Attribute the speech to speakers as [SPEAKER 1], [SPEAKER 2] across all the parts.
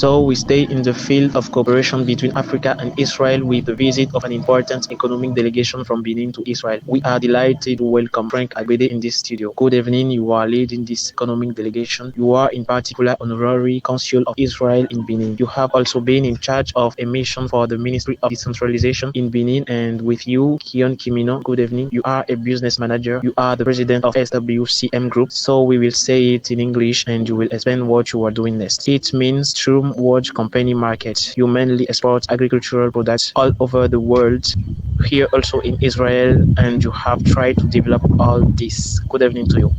[SPEAKER 1] So we stay in the field of cooperation between Africa and Israel with the visit of an important economic delegation from Benin to Israel. We are delighted to welcome Frank Agbede in this studio. Good evening, you are leading this economic delegation. You are in particular Honorary Consul of Israel in Benin. You have also been in charge of a mission for the Ministry of Decentralization in Benin, and with you, Kion Kimino, good evening. You are a business manager. You are the president of SWCM Group. So we will say it in English and you will explain what you are doing next. It means True World Company Market. You mainly export agricultural products all over the world, here also in Israel, and you have tried to develop all this. Good evening to you.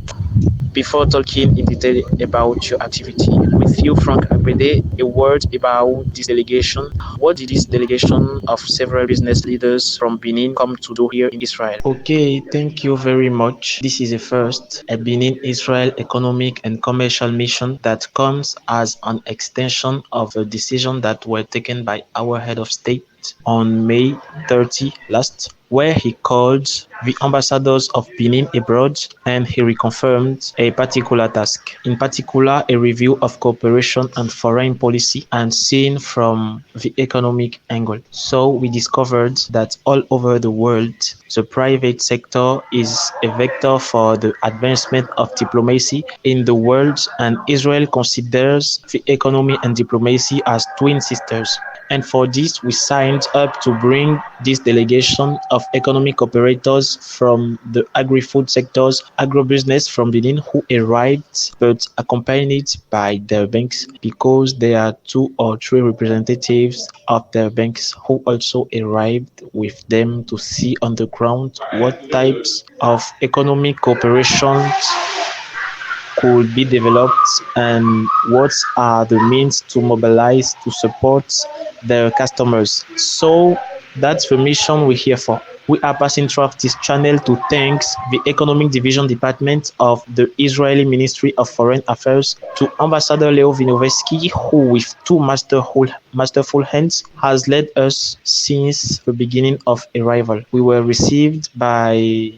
[SPEAKER 1] Before talking in detail about your activity, with you, Frank Agbede, a word about this delegation. What did this delegation of several business leaders from Benin come to do here in Israel? Okay, thank you very much. This is a first, a Benin-Israel economic and commercial mission that comes as an extension of a decision that were taken by our head of state on May 30 last, where he called the ambassadors of Benin abroad and he reconfirmed a particular task, in particular a review of cooperation and foreign policy and seen from the economic angle. So we discovered that all over the world, the private sector is a vector for the advancement of diplomacy in the world, and Israel considers the economy and diplomacy as twin sisters. And for this, we signed up to bring this delegation of economic operators from the agri-food sectors, agribusiness from Benin, who arrived but accompanied by their banks, because there are 2 or 3 representatives of their banks who also arrived with them to see on the ground what types of economic cooperation could be developed and what are the means to mobilize to support their customers. So that's the mission we're here for. We are passing through this channel to thank the Economic Division Department of the Israeli Ministry of Foreign Affairs, to Ambassador Leo Vinovetsky, who with 2 masterful hands has led us since the beginning of arrival. We were received by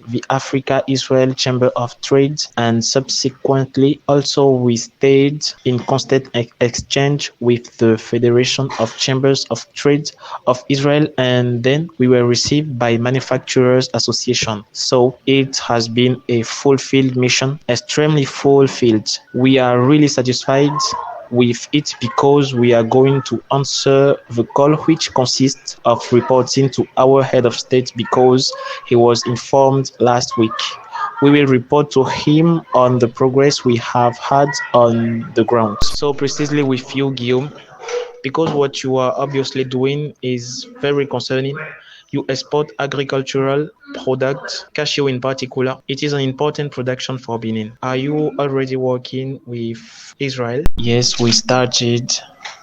[SPEAKER 1] the Africa-Israel Chamber of Trade, and subsequently also we stayed in constant exchange with the Federation of Chambers of Trade of Israel, and then we were received by Manufacturers Association. So it has been a fulfilled mission, extremely fulfilled. We are really satisfied with it because we are going to answer the call, which consists of reporting to our head of state because he was informed last week. We will report to him on the progress we have had on the ground. So precisely with you, Guillaume, because what you are obviously doing is very concerning. You export agricultural products, cashew in particular. It is an important production for Benin. Are you already working with Israel? Yes, we started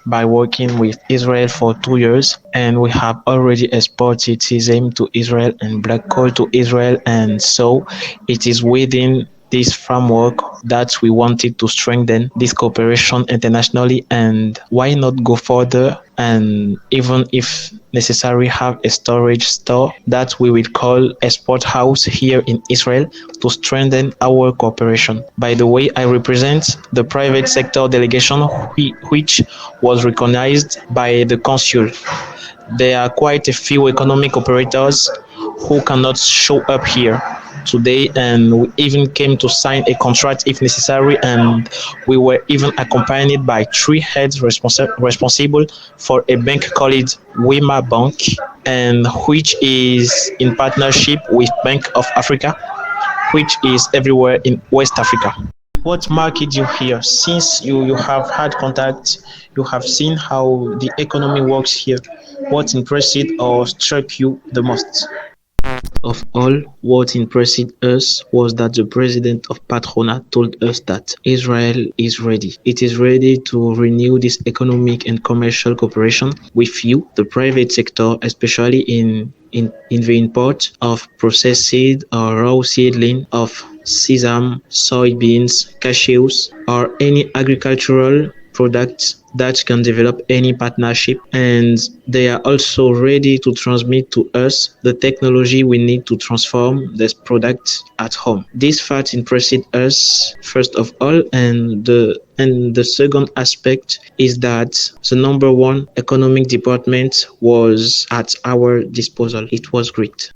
[SPEAKER 1] by working with Israel for 2 years, and we have already exported sesame to Israel and black coal to Israel, and so it is within this framework that we wanted to strengthen this cooperation internationally, and why not go further and even if necessary have a storage store that we will call export house here in Israel to strengthen our cooperation. By the way, I represent the private sector delegation which was recognized by the consul. There are quite a few economic operators who cannot show up here today, and we even came to sign a contract if necessary, and we were even accompanied by 3 heads responsible for a bank called WEMABANK, and which is in partnership with Bank of Africa, which is everywhere in West Africa. What market you here? Since you have had contact, you have seen how the economy works here. What impressed or struck you the most? Of all, what impressed us was that the president of Patrona told us that Israel is ready. It is ready to renew this economic and commercial cooperation with you, the private sector, especially in the import of processed or raw seedling of sesame, soybeans, cashews, or any agricultural products that can develop any partnership, and they are also ready to transmit to us the technology we need to transform this product at home. This fact impressed us first of all, and the second aspect is that the number one economic department was at our disposal. It was great.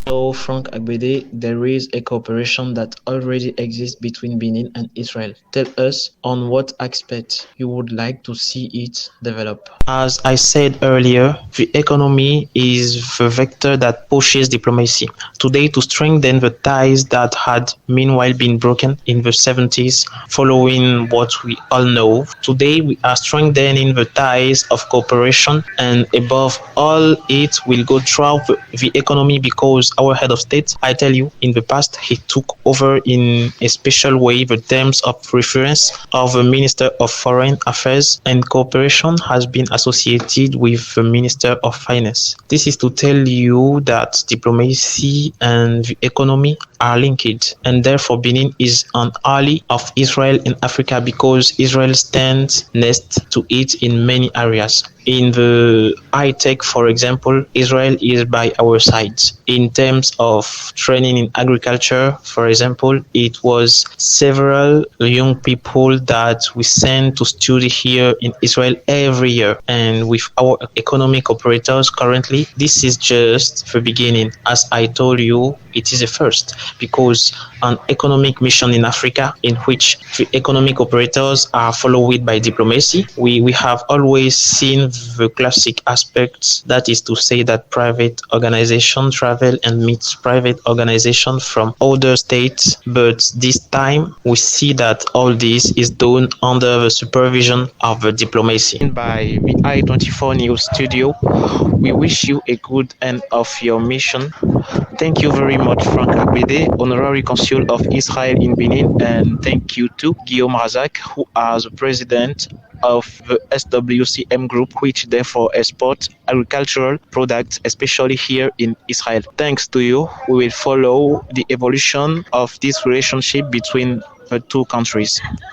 [SPEAKER 1] So, Frank Agbede, there is a cooperation that already exists between Benin and Israel. Tell us on what aspect you would like to see it develop. As I said earlier, the economy is the vector that pushes diplomacy. Today, to strengthen the ties that had meanwhile been broken in the 70s, following what we all know, today we are strengthening the ties of cooperation, and above all, it will go throughout the economy because our head of state, I tell you, in the past, he took over in a special way the terms of reference of the Minister of Foreign Affairs, and cooperation has been associated with the Minister of Finance. This is to tell you that diplomacy and the economy are linked, and therefore Benin is an ally of Israel in Africa because Israel stands next to it in many areas. In the high tech, for example, Israel is by our side. In terms of training in agriculture, for example, it was several young people that we send to study here in Israel every year. And with our economic operators currently, this is just the beginning. As I told you, it is a first because an economic mission in Africa in which the economic operators are followed by diplomacy. We have always seen the classic aspects, that is to say that private organization travel and meet private organization from other states, but this time we see that all this is done under the supervision of the diplomacy. By the I-24 News Studio, we wish you a good end of your mission. Thank you very much, Frank Agbede, Honorary Consul of Israel in Benin, and thank you to Guillaume Razak, who is the president of the SWCM group, which therefore exports agricultural products, especially here in Israel. Thanks to you, we will follow the evolution of this relationship between the two countries.